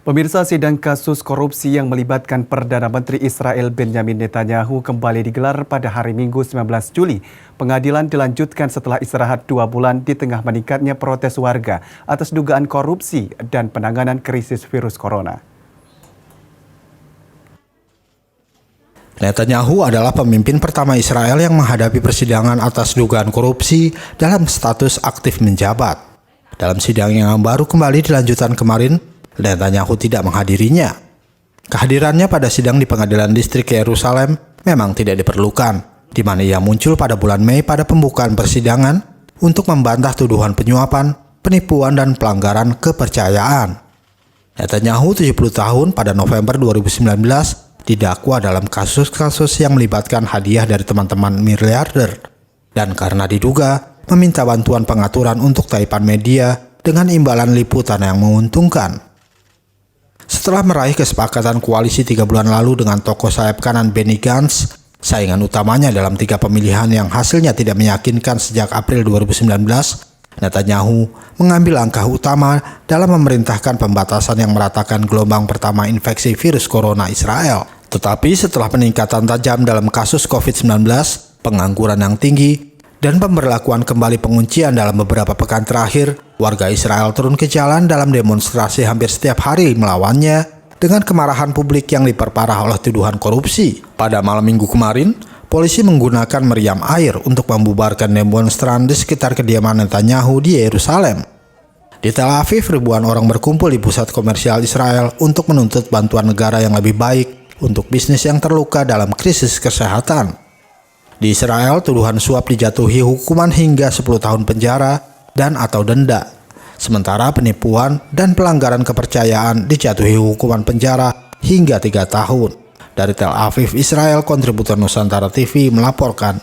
Pemirsa, sidang kasus korupsi yang melibatkan Perdana Menteri Israel Benjamin Netanyahu kembali digelar pada hari Minggu 19 Juli. Pengadilan dilanjutkan setelah istirahat 2 bulan di tengah meningkatnya protes warga atas dugaan korupsi dan penanganan krisis virus corona. Netanyahu adalah pemimpin pertama Israel yang menghadapi persidangan atas dugaan korupsi dalam status aktif menjabat. Dalam sidang yang baru kembali dilanjutkan kemarin, Netanyahu tidak menghadirinya. Kehadirannya pada sidang di Pengadilan Distrik Yerusalem memang tidak diperlukan, di mana ia muncul pada bulan Mei pada pembukaan persidangan untuk membantah tuduhan penyuapan, penipuan, dan pelanggaran kepercayaan. Netanyahu 70 tahun pada November 2019 didakwa dalam kasus-kasus yang melibatkan hadiah dari teman-teman miliarder, dan karena diduga meminta bantuan pengaturan untuk taipan media dengan imbalan liputan yang menguntungkan. Setelah meraih kesepakatan koalisi 3 bulan lalu dengan tokoh sayap kanan Benny Gantz, saingan utamanya dalam 3 pemilihan yang hasilnya tidak meyakinkan sejak April 2019, Netanyahu mengambil langkah utama dalam memerintahkan pembatasan yang meratakan gelombang pertama infeksi virus corona Israel. Tetapi setelah peningkatan tajam dalam kasus COVID-19, pengangguran yang tinggi, dan pemberlakuan kembali penguncian dalam beberapa pekan terakhir, warga Israel turun ke jalan dalam demonstrasi hampir setiap hari melawannya dengan kemarahan publik yang diperparah oleh tuduhan korupsi. Pada malam minggu kemarin, polisi menggunakan meriam air untuk membubarkan demonstran di sekitar kediaman Netanyahu di Yerusalem. Di Tel Aviv, ribuan orang berkumpul di pusat komersial Israel untuk menuntut bantuan negara yang lebih baik untuk bisnis yang terluka dalam krisis kesehatan. Di Israel, tuduhan suap dijatuhi hukuman hingga 10 tahun penjara dan atau denda. Sementara penipuan dan pelanggaran kepercayaan dijatuhi hukuman penjara hingga 3 tahun. Dari Tel Aviv, Israel, kontributor Nusantara TV melaporkan.